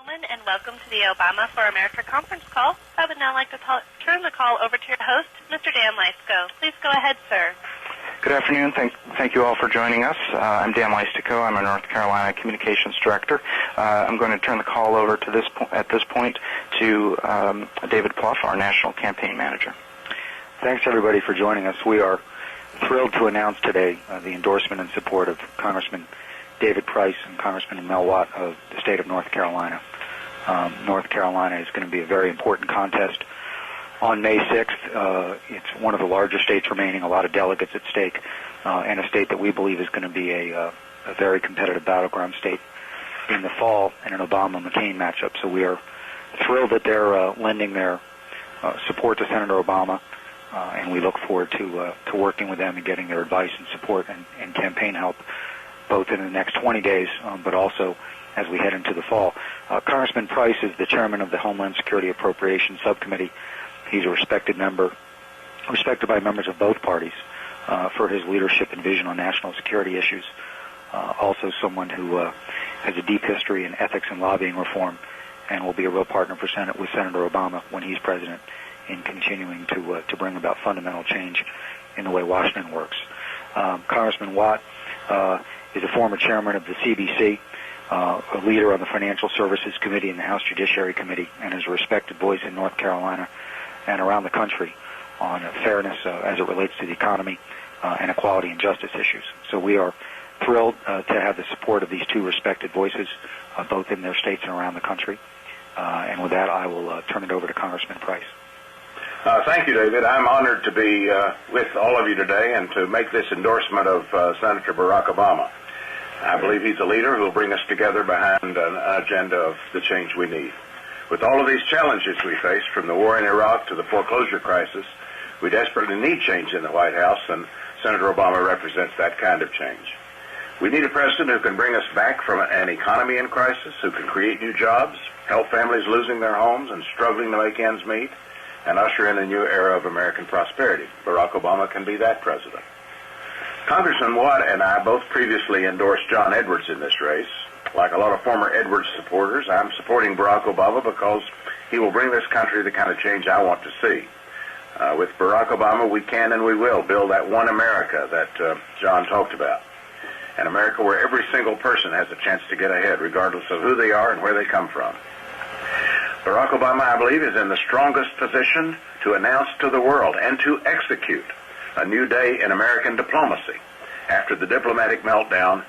gentlemen, and welcome to the Obama for America conference call. I would now like to turn the call over to your host, Mr. Dan Lystico. Please go ahead, sir. Good afternoon. Thank you all for joining us. I'm Dan Lystico. I'm a North Carolina Communications Director. I'm going to turn the call over at this point to David Plouffe, our National Campaign Manager. Thanks, everybody, for joining us. We are thrilled to announce today the endorsement and support of Congressman David Price and Congressman Mel Watt of the state of North Carolina. North Carolina is going to be a very important contest on May 6th. It's one of the larger states remaining, a lot of delegates at stake, and a state that we believe is going to be a very competitive battleground state in the fall in an Obama-McCain matchup. So we are thrilled that they're lending their support to Senator Obama, and we look forward to working with them and getting their advice and support and campaign help both in the next 20 days, but also as we head into the fall. Congressman Price is the chairman of the Homeland Security Appropriations Subcommittee. He's a respected by members of both parties for his leadership and vision on national security issues. Also someone who has a deep history in ethics and lobbying reform and will be a real partner with Senator Obama when he's president in continuing to bring about fundamental change in the way Washington works. Congressman Watt is a former chairman of the CBC, a leader on the Financial Services Committee and the House Judiciary Committee, and is a respected voice in North Carolina and around the country on fairness as it relates to the economy and equality and justice issues. So we are thrilled to have the support of these two respected voices, both in their states and around the country. And with that, I will turn it over to Congressman Price. Thank you, David. I'm honored to be with all of you today and to make this endorsement of Senator Barack Obama. I believe he's a leader who will bring us together behind an agenda of the change we need. With all of these challenges we face, from the war in Iraq to the foreclosure crisis, we desperately need change in the White House, and Senator Obama represents that kind of change. We need a president who can bring us back from an economy in crisis, who can create new jobs, help families losing their homes and struggling to make ends meet, and usher in a new era of American prosperity. Barack Obama can be that president. Congressman Watt and I both previously endorsed John Edwards in this race. Like a lot of former Edwards supporters, I'm supporting Barack Obama because he will bring this country the kind of change I want to see. With Barack Obama, we can and we will build that one America that John talked about. An America where every single person has a chance to get ahead, regardless of who they are and where they come from. Barack Obama, I believe, is in the strongest position to announce to the world and to execute a new day in American diplomacy after the diplomatic meltdown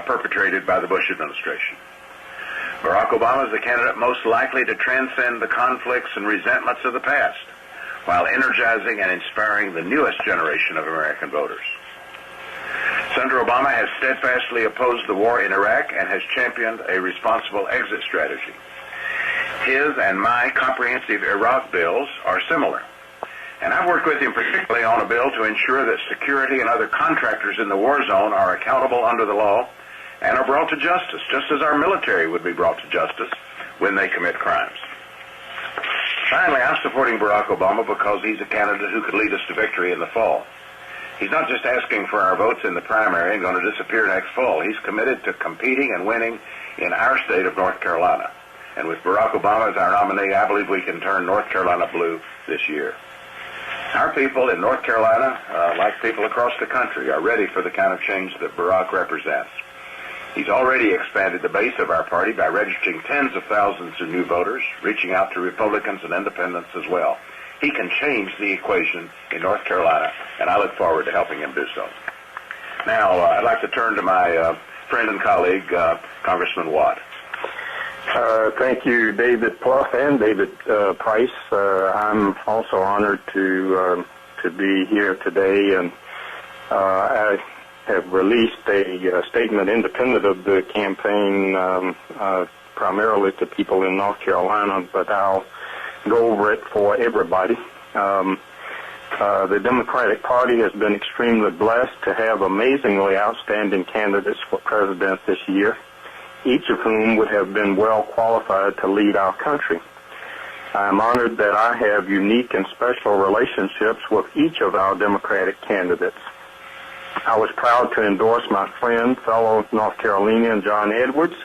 perpetrated by the Bush administration. Barack Obama is the candidate most likely to transcend the conflicts and resentments of the past while energizing and inspiring the newest generation of American voters. Senator Obama has steadfastly opposed the war in Iraq and has championed a responsible exit strategy. His and my comprehensive Iraq bills are similar. And I've worked with him particularly on a bill to ensure that security and other contractors in the war zone are accountable under the law and are brought to justice, just as our military would be brought to justice when they commit crimes. Finally, I'm supporting Barack Obama because he's a candidate who could lead us to victory in the fall. He's not just asking for our votes in the primary and going to disappear next fall. He's committed to competing and winning in our state of North Carolina. And with Barack Obama as our nominee, I believe we can turn North Carolina blue this year. Our people in North Carolina, like people across the country, are ready for the kind of change that Barack represents. He's already expanded the base of our party by registering tens of thousands of new voters, reaching out to Republicans and independents as well. He can change the equation in North Carolina, and I look forward to helping him do so. Now, I'd like to turn to my friend and colleague, Congressman Watt. Thank you, David Plouffe and David Price. I'm also honored to be here today, and I have released a statement independent of the campaign, primarily to people in North Carolina, but I'll go over it for everybody. The Democratic Party has been extremely blessed to have amazingly outstanding candidates for president this year, each of whom would have been well qualified to lead our country. I'm honored that I have unique and special relationships with each of our Democratic candidates. I was proud to endorse my friend, fellow North Carolinian John Edwards,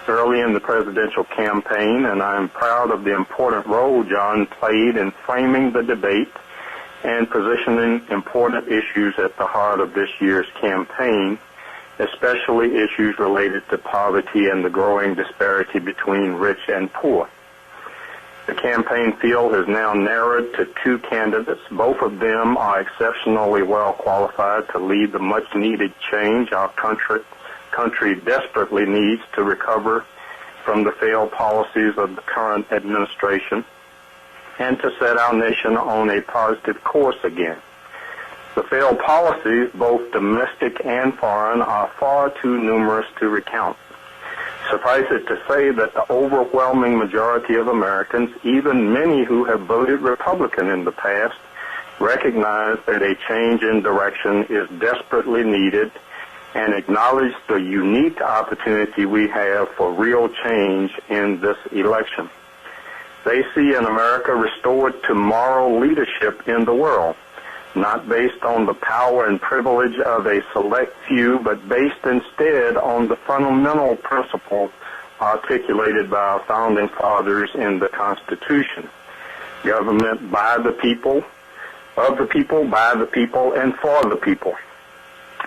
early in the presidential campaign, and I am proud of the important role John played in framing the debate and positioning important issues at the heart of this year's campaign, especially issues related to poverty and the growing disparity between rich and poor. The campaign field has now narrowed to 2 candidates. Both of them are exceptionally well qualified to lead the much-needed change our country desperately needs to recover from the failed policies of the current administration and to set our nation on a positive course again. The failed policies, both domestic and foreign, are far too numerous to recount. Suffice it to say that the overwhelming majority of Americans, even many who have voted Republican in the past, recognize that a change in direction is desperately needed and acknowledge the unique opportunity we have for real change in this election. They see an America restored to moral leadership in the world, not based on the power and privilege of a select few, but based instead on the fundamental principle articulated by our founding fathers in the Constitution. Government by the people, of the people, by the people, and for the people.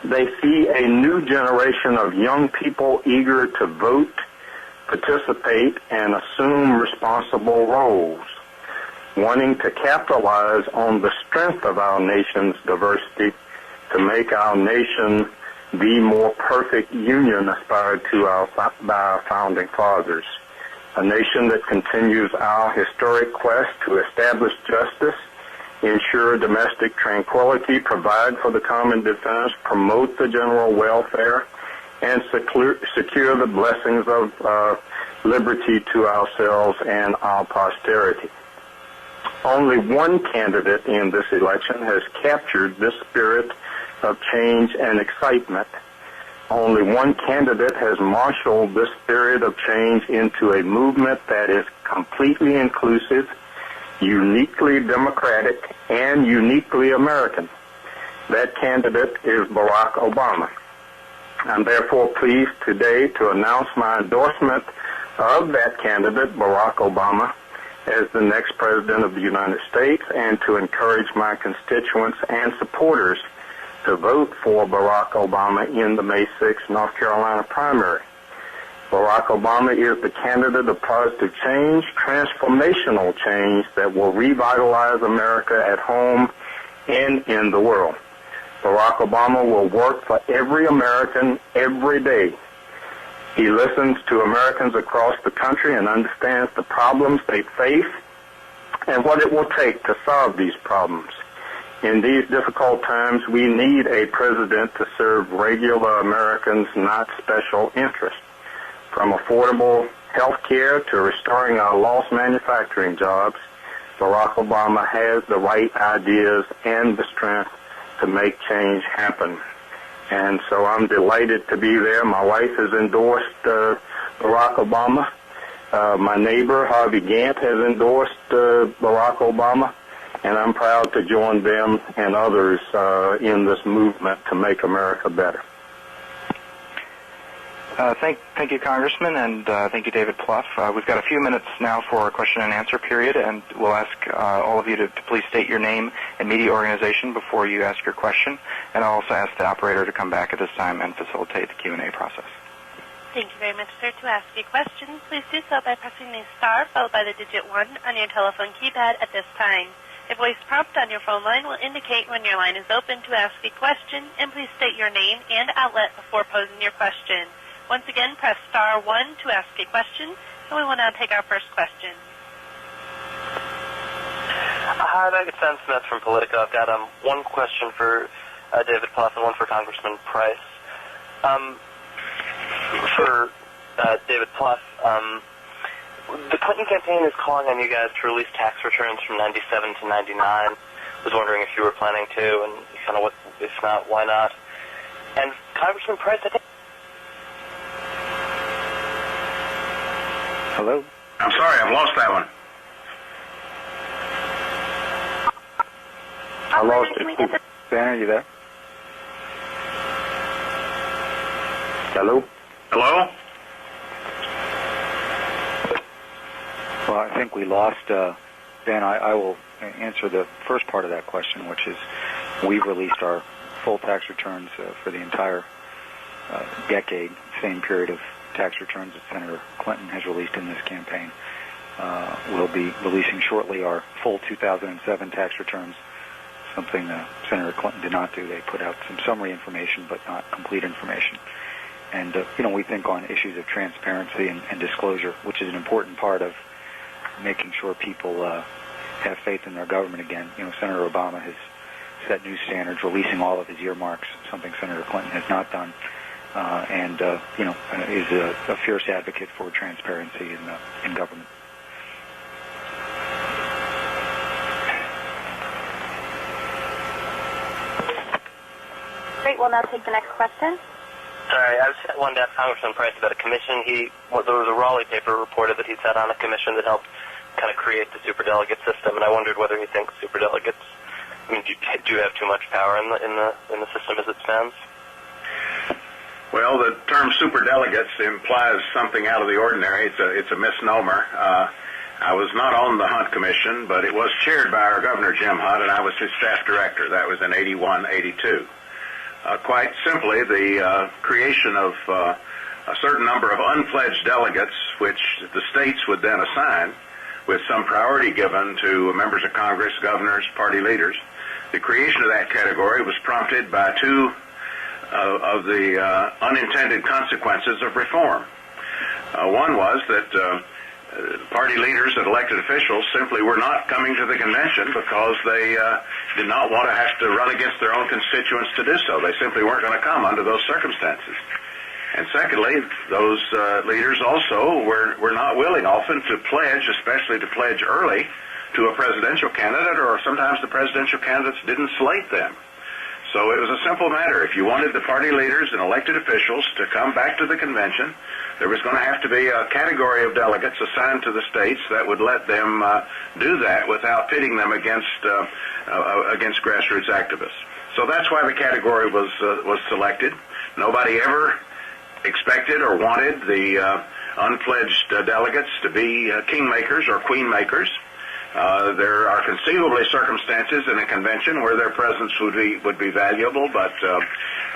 They see a new generation of young people eager to vote, participate, and assume responsible roles, wanting to capitalize on the strength of our nation's diversity to make our nation the more perfect union aspired to by our founding fathers. A nation that continues our historic quest to establish justice, ensure domestic tranquility, provide for the common defense, promote the general welfare, and secure the blessings of liberty to ourselves and our posterity. Only one candidate in this election has captured this spirit of change and excitement. Only one candidate has marshaled this spirit of change into a movement that is completely inclusive, uniquely democratic, and uniquely American. That candidate is Barack Obama. I'm therefore pleased today to announce my endorsement of that candidate, Barack Obama, as the next President of the United States, and to encourage my constituents and supporters to vote for Barack Obama in the May 6th North Carolina primary. Barack Obama is the candidate of positive change, transformational change that will revitalize America at home and in the world. Barack Obama will work for every American every day. He listens to Americans across the country and understands the problems they face and what it will take to solve these problems. In these difficult times, we need a president to serve regular Americans, not special interests. From affordable health care to restoring our lost manufacturing jobs, Barack Obama has the right ideas and the strength to make change happen. And so I'm delighted to be there. My wife has endorsed Barack Obama. My neighbor, Harvey Gantt, has endorsed Barack Obama. And I'm proud to join them and others in this movement to make America better. Thank you, Congressman, and thank you, David Plouffe. We've got a few minutes now for our question and answer period, and we'll ask all of you to please state your name and media organization before you ask your question, and I'll also ask the operator to come back at this time and facilitate the Q&A process. Thank you very much, sir. To ask a question, please do so by pressing the star followed by the digit 1 on your telephone keypad at this time. A voice prompt on your phone line will indicate when your line is open to ask a question, and please state your name and outlet before posing your question. Once again, press star 1 to ask a question, and we will now take our first question. Hi, David Smith from Politico. I've got one question for David Plouffe and one for Congressman Price. For David Plouffe, the Clinton campaign is calling on you guys to release tax returns from 97 to 99. I was wondering if you were planning to, and kind of what, if not, why not? And Congressman Price, I think... Hello? I'm sorry, I've lost that one. I lost it. Ben, are you there? Hello? Hello? think we lost, Ben, I will answer the first part of that question, which is we've released our full tax returns for the entire decade, same period of tax returns that Senator Clinton has released in this campaign. We'll be releasing shortly our full 2007 tax returns, something Senator Clinton did not do. They put out some summary information, but not complete information. And, we think on issues of transparency and disclosure, which is an important part of making sure people have faith in their government again. Senator Obama has set new standards, releasing all of his earmarks, something Senator Clinton has not done, and is a fierce advocate for transparency in government. Great. We'll now take the next question. Sorry, I just wanted to ask Congressman Price about a commission. There was a Raleigh paper reported that he sat on a commission that helped kind of create the superdelegate system, and I wondered whether he thinks superdelegates. Do you have too much power in the system as it stands? Well, the term superdelegates implies something out of the ordinary. It's a misnomer. I was not on the Hunt Commission, but it was chaired by our Governor, Jim Hunt, and I was his staff director. That was in 81, 82. Quite simply, the creation of a certain number of unpledged delegates, which the states would then assign, with some priority given to members of Congress, governors, party leaders. The creation of that category was prompted by two of the unintended consequences of reform. One was that party leaders and elected officials simply were not coming to the convention because they did not want to have to run against their own constituents to do so. They simply weren't going to come under those circumstances. And secondly, those leaders also were not willing often to pledge, especially to pledge early, to a presidential candidate, or sometimes the presidential candidates didn't slate them. So it was a simple matter. If you wanted the party leaders and elected officials to come back to the convention, there was going to have to be a category of delegates assigned to the states that would let them do that without pitting them against grassroots activists. So that's why the category was selected. Nobody ever expected or wanted the unpledged delegates to be kingmakers or queenmakers. There are conceivably circumstances in a convention where their presence would be valuable, but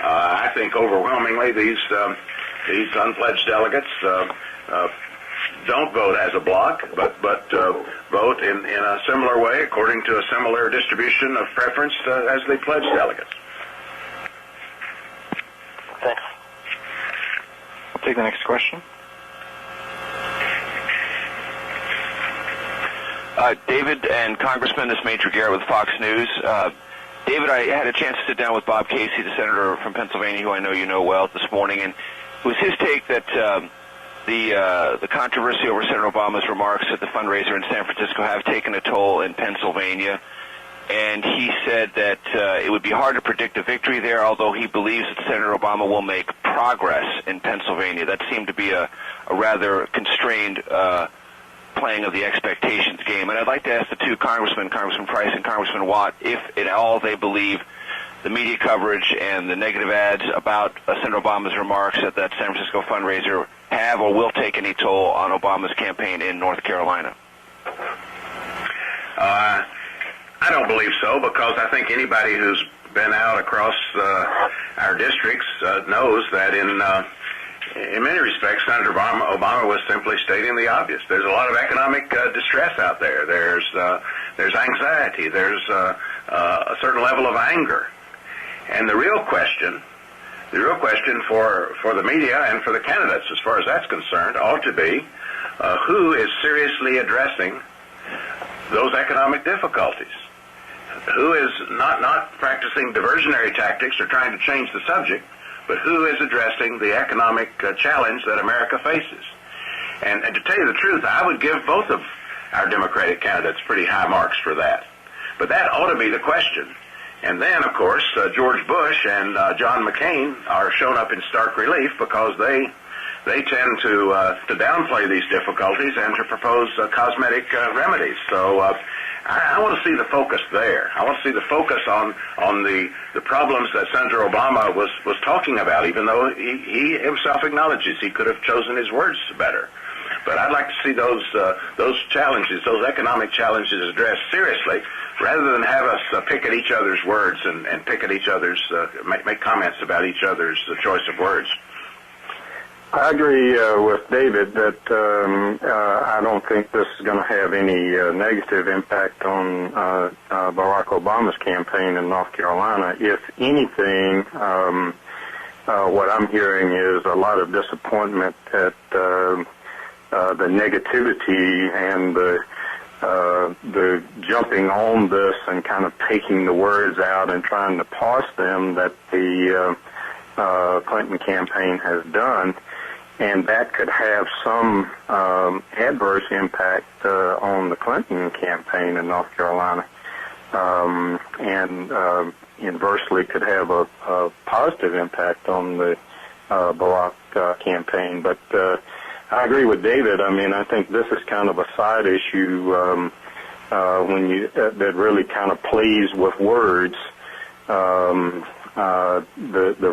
I think overwhelmingly these unpledged delegates don't vote as a bloc, but vote in a similar way according to a similar distribution of preference as the pledged delegates. Thanks. I'll take the next question. David and Congressman, this is Major Garrett with Fox News. David, I had a chance to sit down with Bob Casey, the senator from Pennsylvania, who I know you know well, this morning, and it was his take that the controversy over Senator Obama's remarks at the fundraiser in San Francisco have taken a toll in Pennsylvania. And he said that it would be hard to predict a victory there, although he believes that Senator Obama will make progress in Pennsylvania. That seemed to be a rather constrained playing of the expectations game. And I'd like to ask the two congressmen, Congressman Price and Congressman Watt, if at all they believe the media coverage and the negative ads about Senator Obama's remarks at that San Francisco fundraiser have or will take any toll on Obama's campaign in North Carolina. I don't believe so, because I think anybody who's been out across our districts knows that in many respects, Senator Obama was simply stating the obvious. There's a lot of economic distress out there. There's anxiety. There's a certain level of anger. And the real question for the media and for the candidates, as far as that's concerned, ought to be who is seriously addressing those economic difficulties. Who is not practicing diversionary tactics or trying to change the subject, but who is addressing the economic challenge that America faces. And to tell you the truth, I would give both of our Democratic candidates pretty high marks for that. But that ought to be the question. And then, of course, George Bush and John McCain are shown up in stark relief because they tend to downplay these difficulties and to propose cosmetic remedies. So I want to see the focus there. I want to see the focus on the problems that Senator Obama was talking about, even though he himself acknowledges he could have chosen his words better. But I'd like to see those challenges, those economic challenges, addressed seriously, rather than have us pick at each other's words and pick at each other's, make comments about each other's choice of words. I agree with David that I don't think this is going to have any negative impact on Barack Obama's campaign in North Carolina. If anything, what I'm hearing is a lot of disappointment at the negativity and the jumping on this and kind of taking the words out and trying to parse them that the Clinton campaign has done. And that could have some adverse impact on the Clinton campaign in North Carolina, and inversely could have a positive impact on the Barack campaign. But I agree with David. I mean, I think this is kind of a side issue when you that really kind of plays with words. The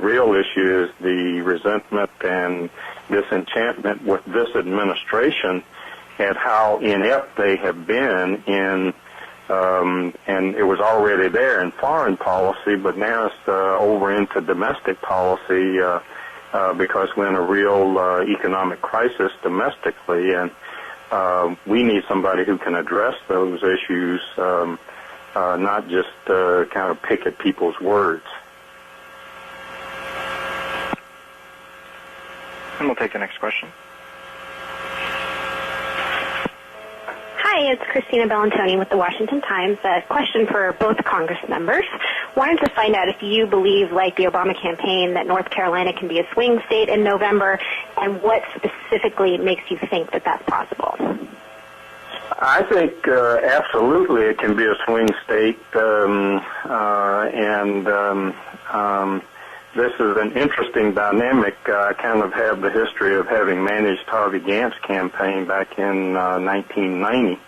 real issue is the resentment and disenchantment with this administration at how inept they have been in, and it was already there in foreign policy, but now it's over into domestic policy because we're in a real economic crisis domestically, and we need somebody who can address those issues, not just kind of pick at people's words. And we'll take the next question. Hi, it's Christina Bellantoni with the Washington Times. A question for both Congress members. Wanted to find out if you believe, like the Obama campaign, that North Carolina can be a swing state in November, and what specifically makes you think that that's possible? I think absolutely it can be a swing state, this is an interesting dynamic. I kind of have the history of having managed Harvey Gantt's campaign back in 1990.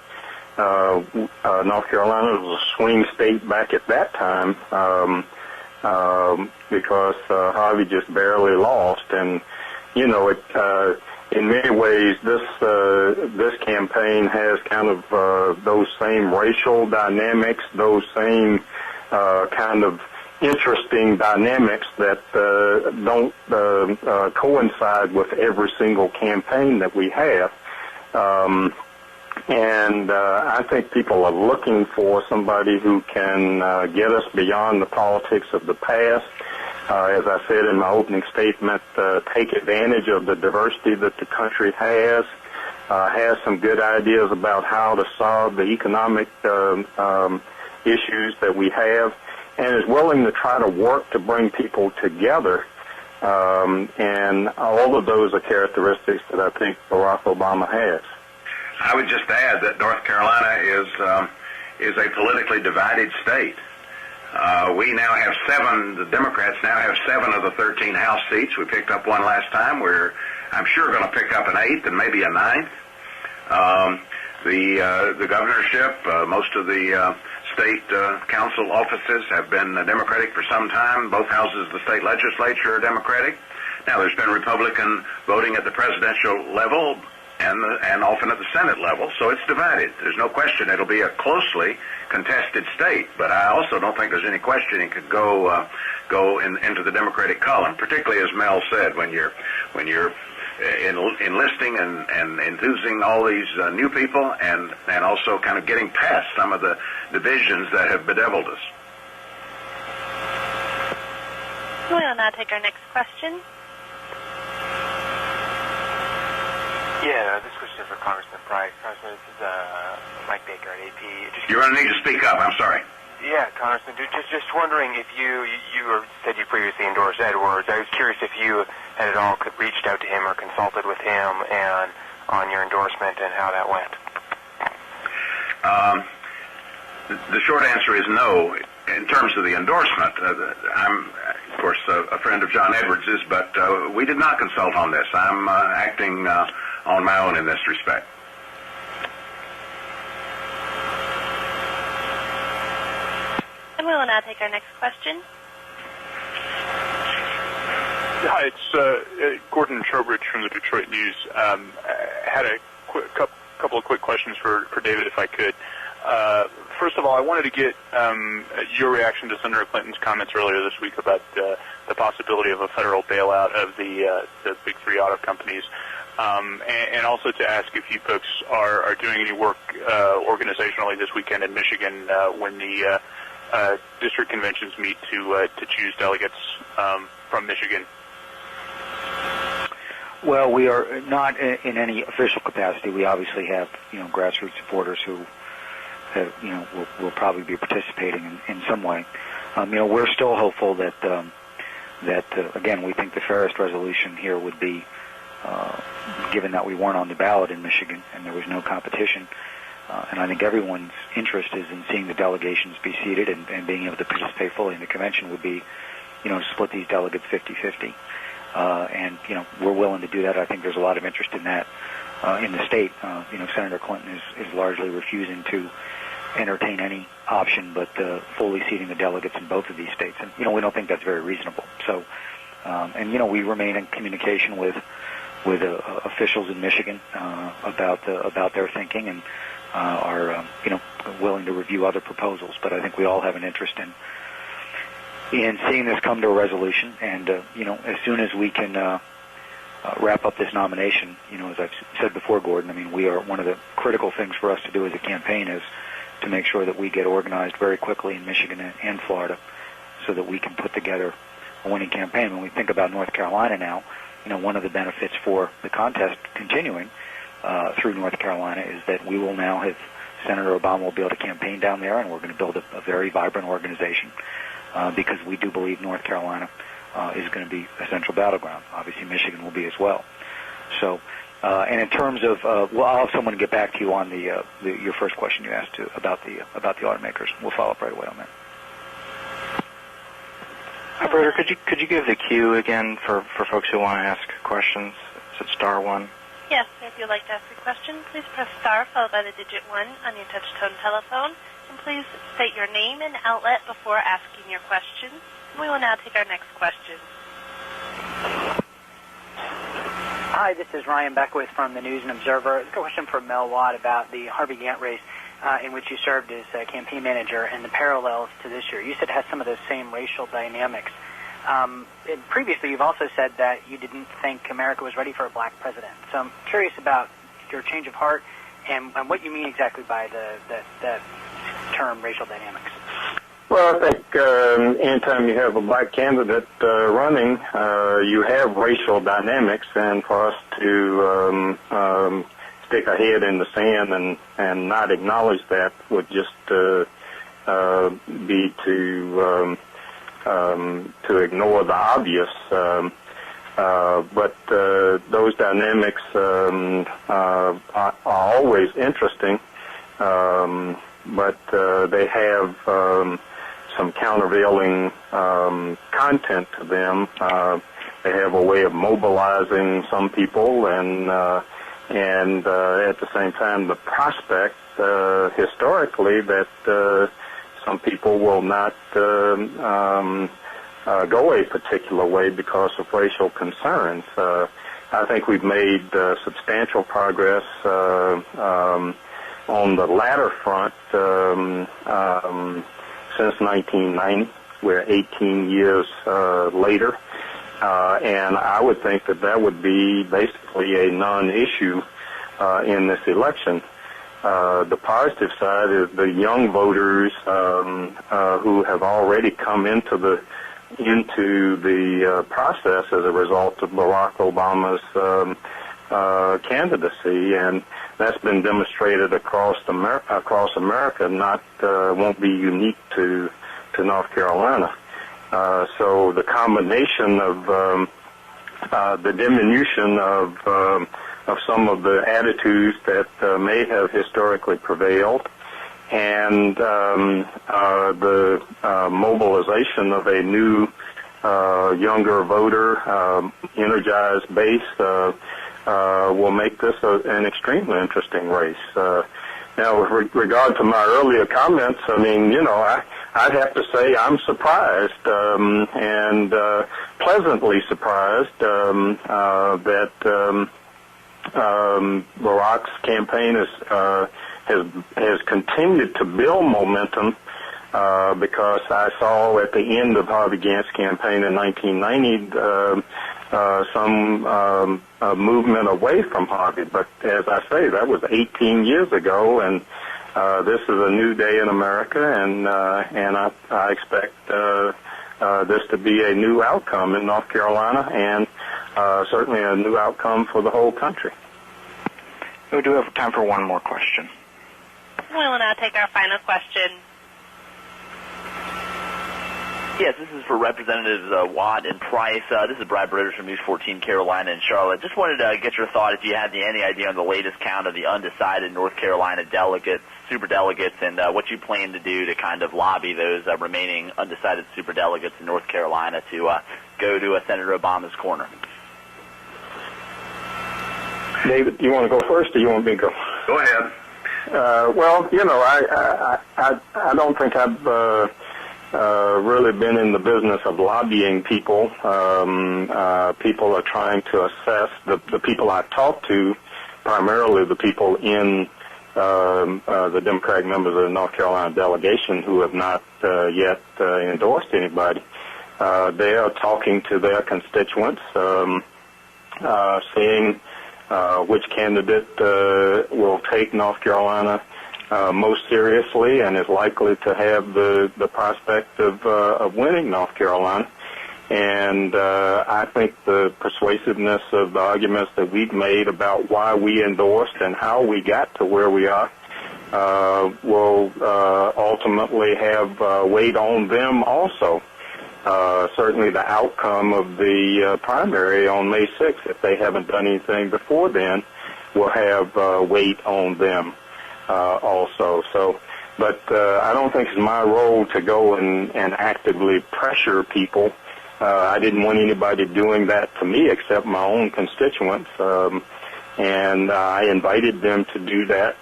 North Carolina was a swing state back at that time because Harvey just barely lost. And, you know, in many ways, this campaign has kind of those same racial dynamics, those same kind of interesting dynamics that don't coincide with every single campaign that we have. And I think people are looking for somebody who can get us beyond the politics of the past. As I said in my opening statement, take advantage of the diversity that the country has some good ideas about how to solve the economic issues that we have, and is willing to try to work to bring people together. And all of those are characteristics that I think Barack Obama has. I would just add that North Carolina is a politically divided state. We now have the Democrats now have 7 of the 13 House seats. We picked up one last time. We're, I'm sure, going to pick up an 8th and maybe a 9th. The governorship, most of the state council offices have been Democratic for some time. Both houses of the state legislature are Democratic. Now, there's been Republican voting at the presidential level and often at the Senate level, so it's divided. There's no question it'll be a closely contested state, but I also don't think there's any question it could go into the Democratic column, particularly as Mel said, when you're enlisting and enthusing all these new people and also kind of getting past some of the divisions that have bedeviled us. We'll now take our next question. Yeah, this question is for Congressman Price. Congressman, this is Mike Baker at AP. You're going to need to speak up. I'm sorry. Yeah, Congressman, just wondering if you said you previously endorsed Edwards. I was curious if you had at all reached out to him or consulted with him and on your endorsement and how that went. The short answer is no. In terms of the endorsement, I'm, of course, a friend of John Edwards's, but we did not consult on this. I'm acting on my own in this respect. And we will now take our next question. Hi, it's Gordon Trowbridge from the Detroit News. had a couple of quick questions for David, if I could. First of all, I wanted to get your reaction to Senator Clinton's comments earlier this week about the possibility of a federal bailout of the big three auto companies, and also to ask if you folks are doing any work organizationally this weekend in Michigan when the district conventions meet to choose delegates from Michigan. Well, we are not in any official capacity. We obviously have, grassroots supporters who have, will probably be participating in some way. We're still hopeful that again, we think the fairest resolution here would be, given that we weren't on the ballot in Michigan and there was no competition, and I think everyone's interest is in seeing the delegations be seated and being able to participate fully in the convention would be, split these delegates 50-50. And we're willing to do that. I think there's a lot of interest in that in the state. Senator Clinton is largely refusing to entertain any option but fully seating the delegates in both of these states. And we don't think that's very reasonable. So, we remain in communication with officials in Michigan about their thinking and are willing to review other proposals. But I think we all have an interest in seeing this come to a resolution, and as soon as we can wrap up this nomination, as I've said before, Gordon, I mean, we are one of the critical things for us to do as a campaign is to make sure that we get organized very quickly in Michigan and Florida, so that we can put together a winning campaign. When we think about North Carolina now, one of the benefits for the contest continuing through North Carolina is that we will now have Senator Obama will be able to campaign down there, and we're going to build a very vibrant organization. Because we do believe North Carolina is going to be a central battleground. Obviously, Michigan will be as well. So, and in terms of, I'll have someone get back to you on your first question you asked about the automakers. We'll follow up right away on that. Operator, could you give the cue again for folks who want to ask questions? Is it *1? Yes, if you'd like to ask a question, please press star followed by the digit 1 on your touch-tone telephone. And please state your name and outlet before asking your question. We will now take our next question. Hi, this is Ryan Beckwith from the News and Observer. A question for Mel Watt about the Harvey Gantt race in which you served as campaign manager and the parallels to this year. You said it has some of those same racial dynamics. Previously, you've also said that you didn't think America was ready for a black president. So I'm curious about your change of heart and what you mean exactly by the term racial dynamics. Well, I think anytime you have a black candidate running, you have racial dynamics, and for us to stick our head in the sand and not acknowledge that would just be to ignore the obvious. But those dynamics are always interesting. But they have some countervailing content to them. They have a way of mobilizing some people, and at the same time, the prospect historically that some people will not go a particular way because of racial concerns. I think we've made substantial progress on the latter front since 1990. We're 18 years later, and I would think that would be basically a non-issue in this election. The positive side is the young voters who have already come into the process as a result of Barack Obama's candidacy, and that's been demonstrated across America. Won't be unique to North Carolina. So the combination of the diminution of some of the attitudes that may have historically prevailed, and the mobilization of a new, younger voter, energized base will make this an extremely interesting race. Now, with regard to my earlier comments, I mean, I'd have to say I'm surprised and pleasantly surprised that Barack's campaign has continued to build momentum because I saw at the end of Harvey Gantt's campaign in 1990 some movement away from Harvey. But as I say, that was 18 years ago, and this is a new day in America, and I expect this to be a new outcome in North Carolina, and certainly a new outcome for the whole country. We do have time for one more question. We will now take our final question. Yes, this is for Representatives Watt and Price. This is Brad Broders from News 14 Carolina and Charlotte. Just wanted to get your thought, if you had any idea on the latest count of the undecided North Carolina delegates, superdelegates, and what you plan to do to kind of lobby those remaining undecided superdelegates in North Carolina to go to Senator Obama's corner. David, you want to go first, or you want me to go? Go ahead. Well, you know, I don't think I've really been in the business of lobbying people. People are trying to assess the people I talk to, primarily the people in the Democratic members of the North Carolina delegation who have not yet endorsed anybody. They are talking to their constituents, seeing which candidate will take North Carolina most seriously and is likely to have the prospect of winning North Carolina. And I think the persuasiveness of the arguments that we've made about why we endorsed and how we got to where we are will ultimately have weight on them also. Certainly the outcome of the primary on May 6th, if they haven't done anything before then, will have weight on them also. So, but I don't think it's my role to go and actively pressure people. I didn't want anybody doing that to me except my own constituents, and I invited them to do that.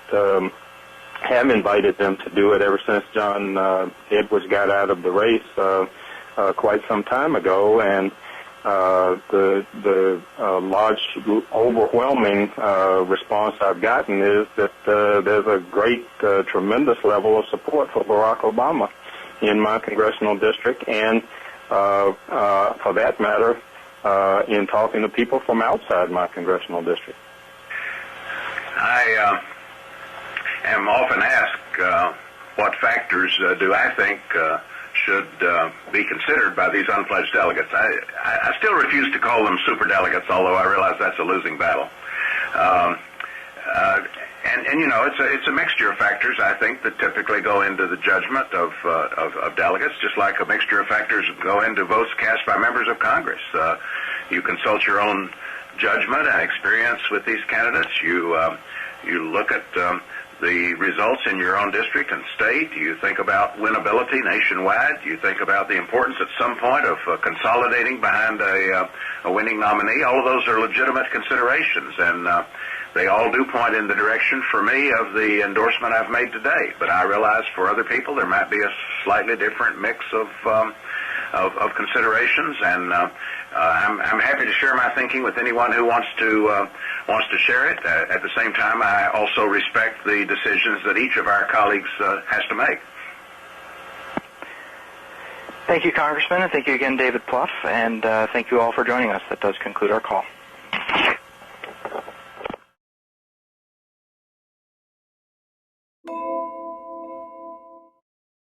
Have invited them to do it ever since John Edwards got out of the race quite some time ago, and the large, overwhelming response I've gotten is that there's a great, tremendous level of support for Barack Obama in my congressional district, and for that matter, in talking to people from outside my congressional district. I am often asked what factors do I think should be considered by these unpledged delegates. I still refuse to call them superdelegates, although I realize that's a losing battle. And you know, it's a mixture of factors, I think, that typically go into the judgment of delegates, just like a mixture of factors go into votes cast by members of Congress. You consult your own judgment and experience with these candidates. You look at the results in your own district and state. You think about winnability nationwide. You think about the importance at some point of consolidating behind a winning nominee. All of those are legitimate considerations, and they all do point in the direction, for me, of the endorsement I've made today. But I realize for other people there might be a slightly different mix of considerations, and I'm happy to share my thinking with anyone who wants to share it. At the same time, I also respect the decisions that each of our colleagues has to make. Thank you, Congressman, and thank you again, David Plouffe, and thank you all for joining us. That does conclude our call.